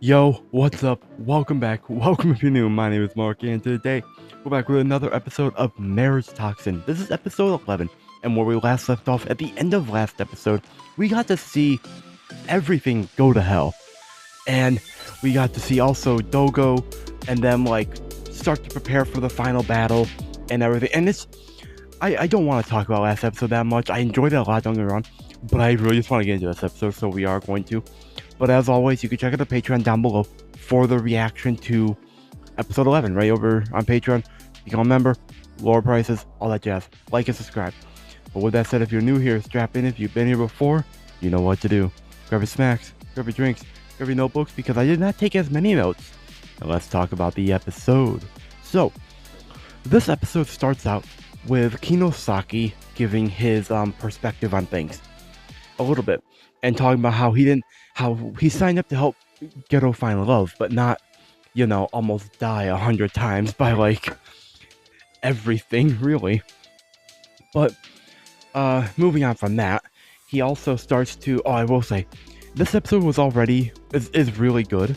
Yo, what's up? Welcome back. Welcome if you're new. My name is Mark, and today we're back with another episode of Marriage Toxin. This is episode 11, and where we last left off at the end of last episode, we got to see everything go to hell. And we got to see also Dogo and them start to prepare for the final battle and everything. And I don't want to talk about last episode that much. I enjoyed it a lot, don't get me wrong, but I really just want to get into this episode, so we are going to. But as always, you can check out the Patreon down below for the reaction to episode 11 right over on Patreon. Become a member, lower prices, all that jazz. Like and subscribe. But with that said, if you're new here, strap in. If you've been here before, you know what to do. Grab your snacks, grab your drinks, grab your notebooks, because I did not take as many notes. And let's talk about the episode. So, this episode starts out with Kinosaki giving his perspective on things a little bit, and talking about how he signed up to help Ghetto find love, but not, almost die 100 times by everything really. But moving on from that, he also starts to, I will say, this episode is really good,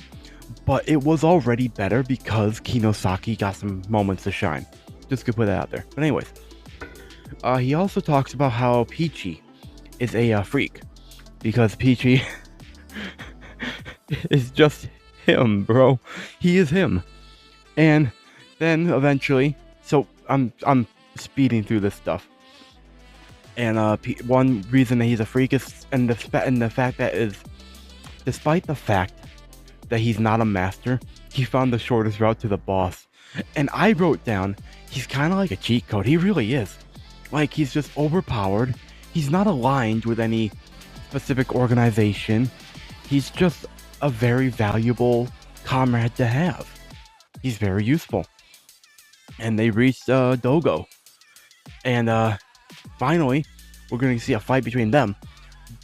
but it was already better because Kinosaki got some moments to shine. Just to put that out there. But anyways, he also talks about how Peachy is a freak, because Peachy is just him, bro. He is him. And then eventually, so I'm speeding through this stuff. And one reason that he's a freak is, and the fact that is, despite the fact that he's not a master, he found the shortest route to the boss. And I wrote down, he's kind of like a cheat code. He really is. Like, he's just overpowered. He's not aligned with any specific organization. He's just a very valuable comrade to have. He's very useful. And they reached Dogo. And finally, we're going to see a fight between them.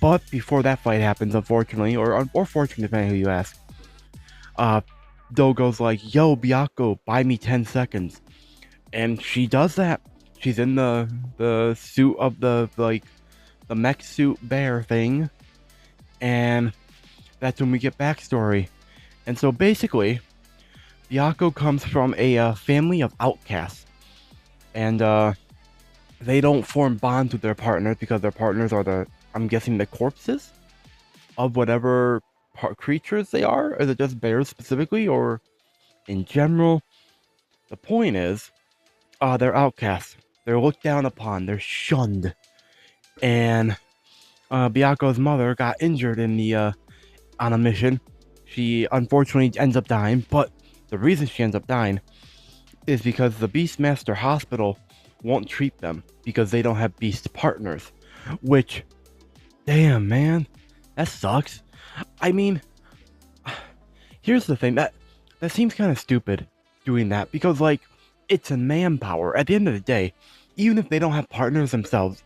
But before that fight happens, unfortunately, or fortunately, depending on who you ask, Dogo's like, yo, Byako, buy me 10 seconds. And she does that. She's in the suit of the mech suit bear thing. And that's when we get backstory. And so basically, Byako comes from a family of outcasts. And they don't form bonds with their partners because their partners are I'm guessing the corpses of whatever creatures they are. Is it just bears specifically, or in general? The point is, they're outcasts. They're looked down upon. They're shunned. And Byako's mother got injured on a mission. She unfortunately ends up dying, but the reason she ends up dying is because the Beastmaster Hospital won't treat them because they don't have beast partners. Which, damn, man, that sucks. I mean, here's the thing, that seems kind of stupid doing that, because it's a manpower. At the end of the day, even if they don't have partners themselves,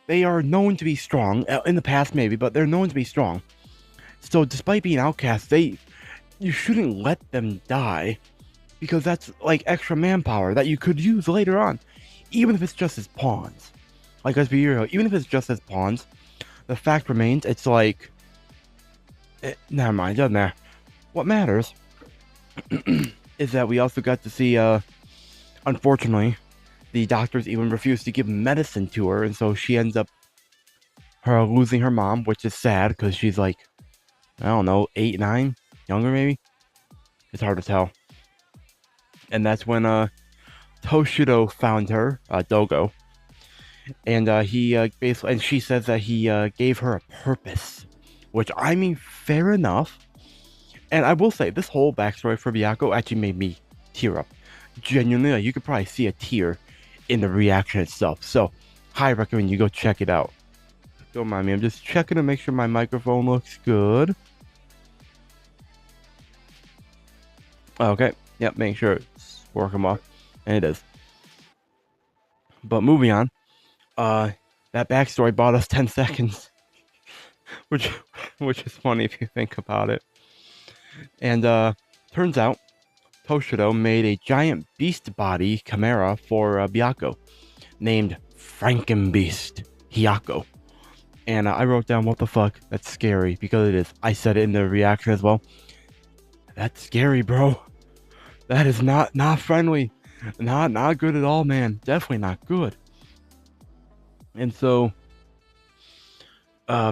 they are known to be strong. In the past, maybe, but they're known to be strong. So despite being outcasts, you shouldn't let them die, because that's extra manpower that you could use later on, even if it's just as pawns. Let's be real, even if it's just as pawns, the fact remains, it's never mind, doesn't matter. What matters is that we also got to see, unfortunately, the doctors even refused to give medicine to her, and so she ends up losing her mom, which is sad because she's I don't know, 8, 9, younger maybe. It's hard to tell. And that's when Toshido found her, Dogo, and he basically, and she says that he gave her a purpose, which, I mean, fair enough. And I will say, this whole backstory for Byako actually made me tear up. Genuinely, you could probably see a tear in the reaction itself. So, highly recommend you go check it out. Don't mind me, I'm just checking to make sure my microphone looks good. Okay, yep, make sure it's working well. And it is. But moving on, that backstory bought us 10 seconds. which is funny if you think about it. And turns out Toshido made a giant beast body chimera for Byako, named Frankenbeast Hyako. And I wrote down, what the fuck, that's scary, because it is. I said it in the reaction as well. That's scary, bro. That is not friendly. Not good at all, man. Definitely not good. And so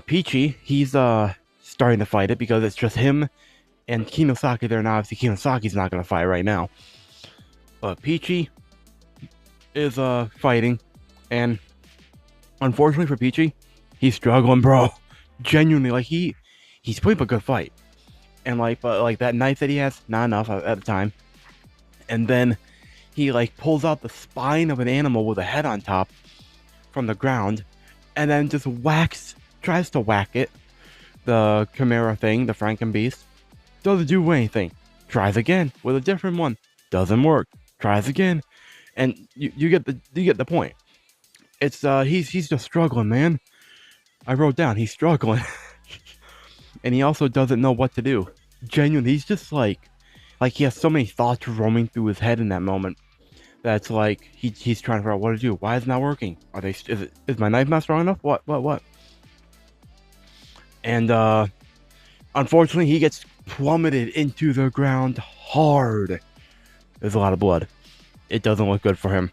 Peachy, he's starting to fight it because it's just him and Kinosaki there now. Obviously Kinosaki's not gonna fight right now. But Peachy is fighting, and unfortunately for Peachy, he's struggling, bro. Genuinely, like he's putting up a good fight. And but like that knife that he has, not enough at the time. And then he like pulls out the spine of an animal with a head on top from the ground, and then just tries to whack it. The Chimera thing, the Frankenbeast, doesn't do anything. Tries again with a different one, doesn't work. Tries again, and you get the point. It's he's just struggling, man. I wrote down he's struggling, and he also doesn't know what to do. Genuinely, he's just like he has so many thoughts roaming through his head in that moment. That's like he's trying to figure out what to do. Why is it not working? Is my knife not strong enough? What? And unfortunately, he gets plummeted into the ground hard. There's a lot of blood. It doesn't look good for him.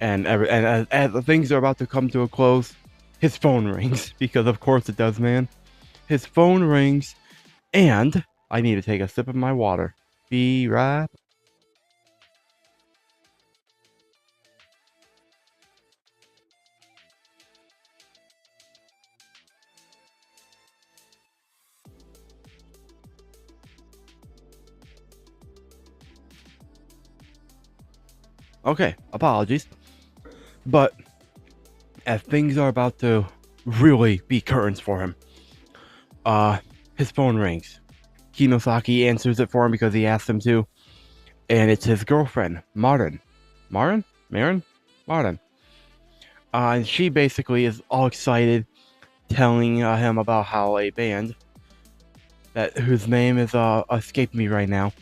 And as the things are about to come to a close, his phone rings, because of course it does, man. His phone rings, and I need to take a sip of my water. Be right. Okay, apologies. But as things are about to really be curtains for him, his phone rings. Kinosaki answers it for him because he asked him to, and it's his girlfriend, Marin. And she basically is all excited, telling him about how a band whose name is escaping me right now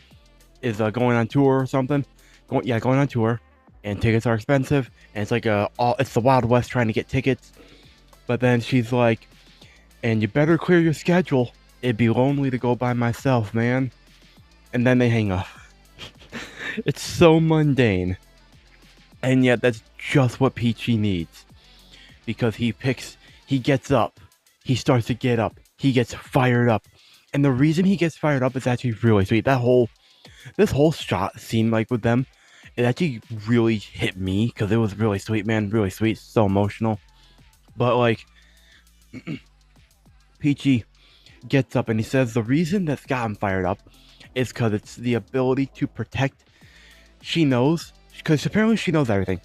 is going on tour or something. Going on tour, and tickets are expensive, and it's like it's the Wild West trying to get tickets. But then she's like, and you better clear your schedule. It'd be lonely to go by myself, man. And then they hang up. It's so mundane, and yet that's just what Peachy needs, because he gets up, he starts to get up, he gets fired up, and the reason he gets fired up is actually really sweet. This whole shot scene, like with them, it actually really hit me because it was really sweet, man. Really sweet, so emotional. But like, Peachy gets up and he says the reason that's got him fired up is because it's the ability to protect. She knows, because apparently she knows everything,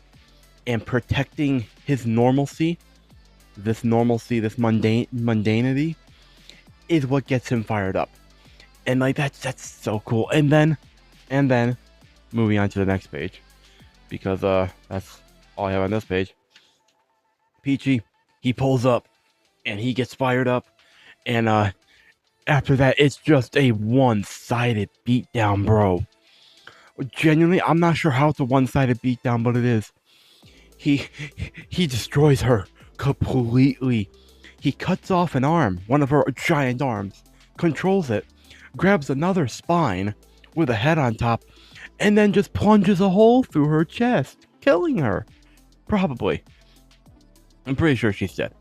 and protecting his normalcy, this mundanity, is what gets him fired up. And like that's so cool. And then moving on to the next page, because that's all I have on this page. Peachy, he pulls up and he gets fired up, and after that it's just a one-sided beatdown, bro. Genuinely, I'm not sure how it's a one-sided beatdown, but it is. He destroys her completely. He cuts off an arm, one of her giant arms, controls it, grabs another spine with a head on top, and then just plunges a hole through her chest, killing her. Probably. I'm pretty sure she's dead.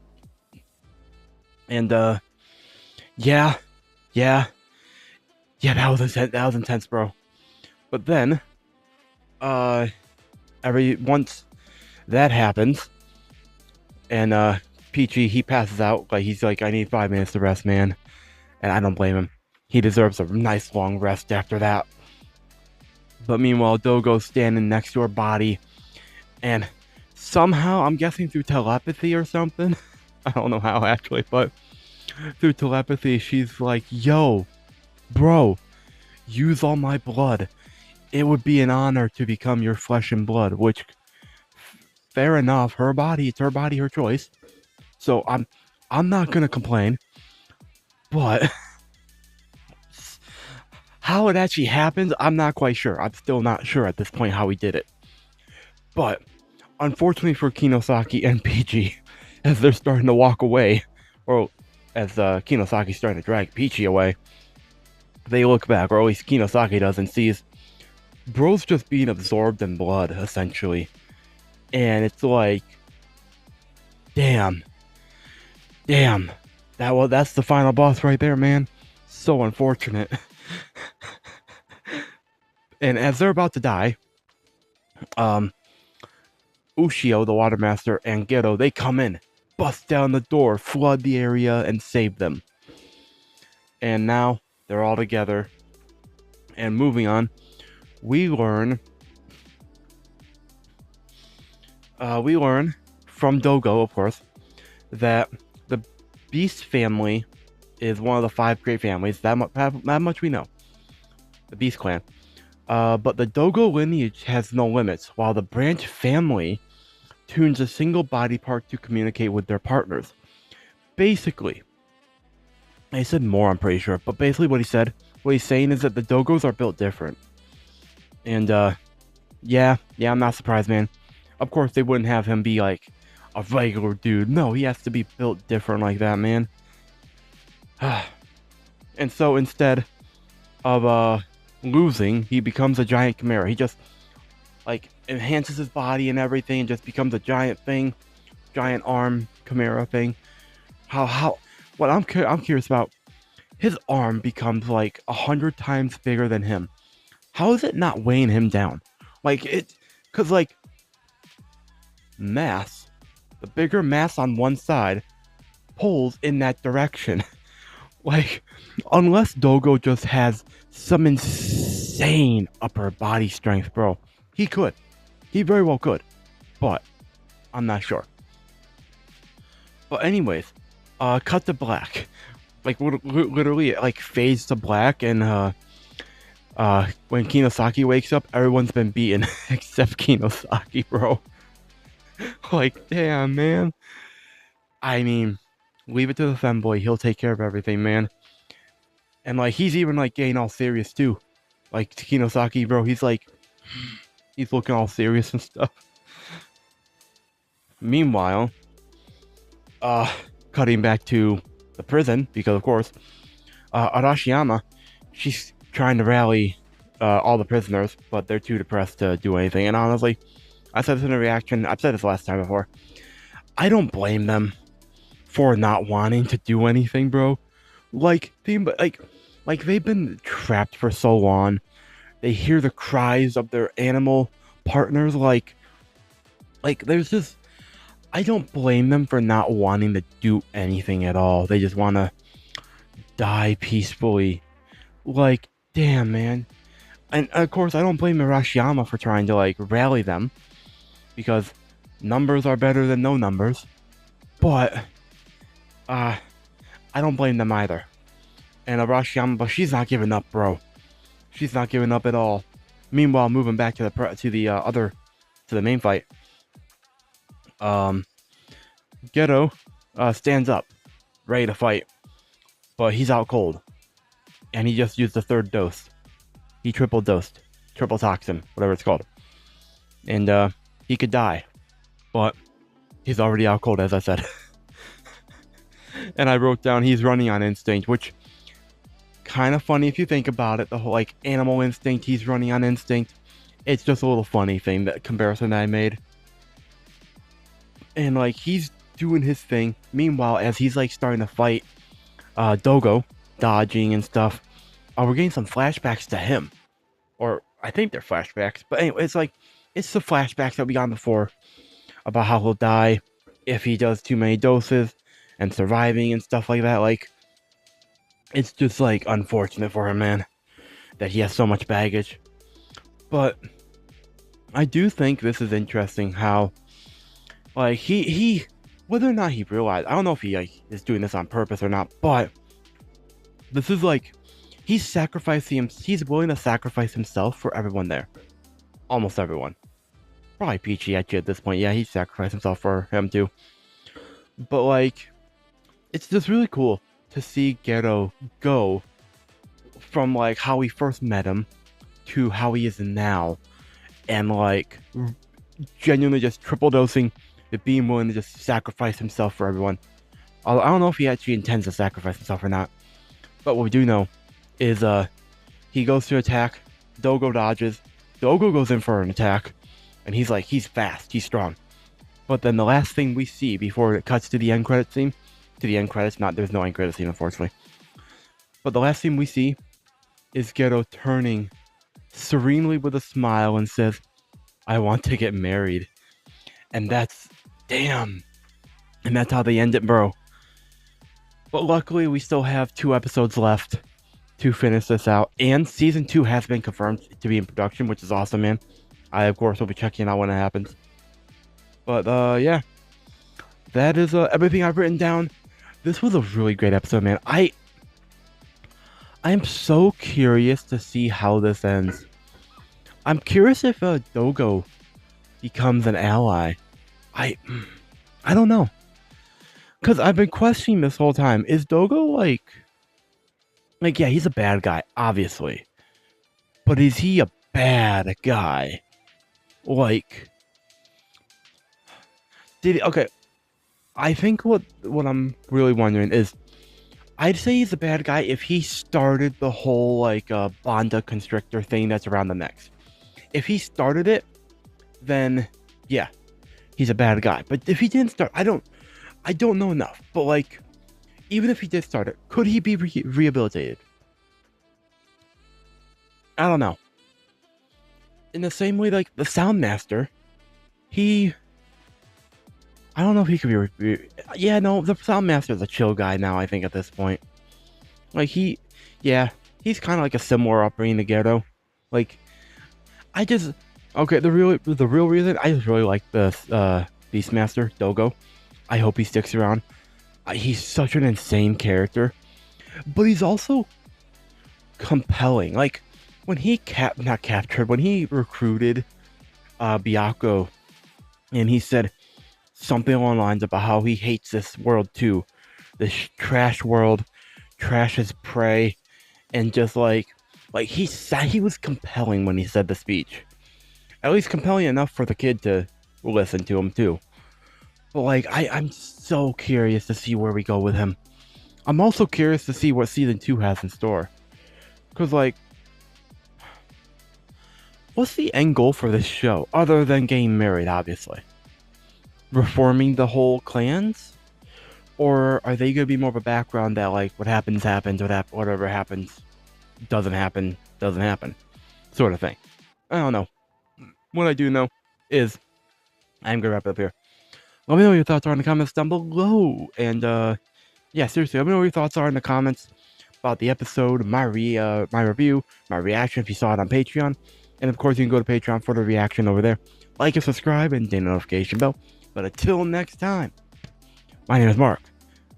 And yeah, that was intense, bro. But then once that happens, and Peachy, he passes out. Like, he's like, I need 5 minutes to rest, man. And I don't blame him. He deserves a nice long rest after that. But meanwhile, Dogo's standing next to her body, and somehow, I'm guessing through telepathy or something, I don't know how actually, but through telepathy, she's like, yo, bro, use all my blood. It would be an honor to become your flesh and blood, which, fair enough, her body, it's her body, her choice. So I'm not gonna complain, but how it actually happens, I'm not quite sure. I'm still not sure at this point how he did it. But unfortunately for Kinosaki and Peachy, as they're starting to walk away, or as Kinosaki's starting to drag Peachy away, they look back, or at least Kinosaki does, and sees bro's just being absorbed in blood, essentially. And it's like, damn, damn, that's the final boss right there, man. So unfortunate. And as they're about to die, Ushio, the Water Master, and Geto, they come in, bust down the door, flood the area, and save them. And now they're all together. And moving on, we learn from Dogo, of course, that the Beast family is one of the 5 great families. That much we know. The Beast clan. But the Dogo lineage has no limits, while the Branch family tunes a single body part to communicate with their partners. Basically, he said more, I'm pretty sure, but basically what he's saying is that the Dogos are built different. And, yeah, I'm not surprised, man. Of course, they wouldn't have him be, like, a regular dude. No, he has to be built different like that, man. And so, instead of, losing, he becomes a giant chimera. He just, like, enhances his body and everything and just becomes a giant thing. Giant arm chimera thing. What I'm curious about, his arm becomes like 100 times bigger than him. How is it not weighing him down? Like, because like mass, the bigger mass on one side pulls in that direction. Like, unless Dogo just has some insane upper body strength, bro, he very well could, but I'm not sure. But anyways, cut to black. Like, literally, it, like, fades to black, and, when Kinosaki wakes up, everyone's been beaten, except Kinosaki, bro. Like, damn, man. I mean, leave it to the femboy, he'll take care of everything, man. And, like, he's even, like, getting all serious, too. Like, Kinosaki, bro, he's, like, he's looking all serious and stuff. Meanwhile, cutting back to the prison, because of course, Arashiyama, she's trying to rally all the prisoners, but they're too depressed to do anything. And honestly, I said this in a reaction, I've said this last time before, I don't blame them for not wanting to do anything, bro. Like, they've been trapped for so long. They hear the cries of their animal partners, like there's just, I don't blame them for not wanting to do anything at all. They just want to die peacefully. Like, damn, man. And of course, I don't blame Arashiyama for trying to, like, rally them, because numbers are better than no numbers. But I don't blame them either. And Arashiyama, but she's not giving up, bro. She's not giving up at all. Meanwhile, moving back to the main fight. Geto stands up, ready to fight, but he's out cold, and he just used the 3rd dose. He triple toxin, whatever it's called, and he could die, but he's already out cold, as I said. And I wrote down he's running on instinct, which kind of funny if you think about it. The whole, like, animal instinct, he's running on instinct. It's just a little funny thing, that comparison that I made. And, like, he's doing his thing. Meanwhile, as he's, like, starting to fight Dogo, dodging and stuff, we're getting some flashbacks to him. Or, I think they're flashbacks. But anyway, it's the flashbacks that we got before about how he'll die if he does too many doses and surviving and stuff like that. Like, it's just, like, unfortunate for him, man, that he has so much baggage. But I do think this is interesting how, like, he whether or not he realized, I don't know if he, like, is doing this on purpose or not, but this is, like, he's willing to sacrifice himself for everyone there. Almost everyone. Probably Peachy actually at this point. Yeah, he sacrificed himself for him too. But, like, it's just really cool to see Geto go from, like, how we first met him to how he is now, and, like, genuinely just triple dosing, but being willing to just sacrifice himself for everyone. I don't know if he actually intends to sacrifice himself or not, but what we do know is he goes to attack, Dogo dodges, Dogo goes in for an attack, and he's fast, he's strong. But then the last thing we see before it cuts to the end credit scene, there's no end credit scene unfortunately. But the last thing we see is Geto turning serenely with a smile and says, "I want to get married." And that's, damn. And that's how they end it, bro. But luckily, we still have 2 episodes left to finish this out. And Season 2 has been confirmed to be in production, which is awesome, man. I, of course, will be checking out when it happens. But, yeah. That is everything I've written down. This was a really great episode, man. I am so curious to see how this ends. I'm curious if Dogo becomes an ally. I don't know. Because I've been questioning this whole time. Is Dogo like, yeah, he's a bad guy, obviously. But is he a bad guy? Like, okay. I think what I'm really wondering is, I'd say he's a bad guy if he started the whole, like, Bonda Constrictor thing that's around the necks. If he started it, then, yeah, he's a bad guy. But if he didn't start, I don't know enough. But, like, even if he did start it, could he be rehabilitated? I don't know. In the same way, like, the Soundmaster, I don't know if he could be... yeah, no, the Soundmaster's a chill guy now, I think, at this point. Like, he's kind of like a similar upbringing to Geto. Like, okay, the real reason, I just really like the Beastmaster, Dogo. I hope he sticks around. He's such an insane character. But he's also compelling. Like, when he when he recruited Byakko, and he said something along the lines about how he hates this world too. This trash world, trash is prey, and just like he was compelling when he said the speech. At least compelling enough for the kid to listen to him too. But like, I'm so curious to see where we go with him. I'm also curious to see what Season 2 has in store. Because like, what's the end goal for this show? Other than getting married, obviously. Reforming the whole clans? Or are they going to be more of a background that like, what happens, whatever happens, doesn't happen, sort of thing. I don't know. What I do know is, I'm going to wrap it up here. Let me know what your thoughts are in the comments down below. And, yeah, seriously, let me know what your thoughts are in the comments about the episode, my review, my reaction if you saw it on Patreon. And, of course, you can go to Patreon for the reaction over there. Like and subscribe and ding the notification bell. But until next time, my name is Mark.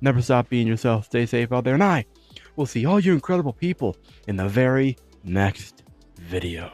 Never stop being yourself. Stay safe out there. And I will see all you incredible people in the very next video.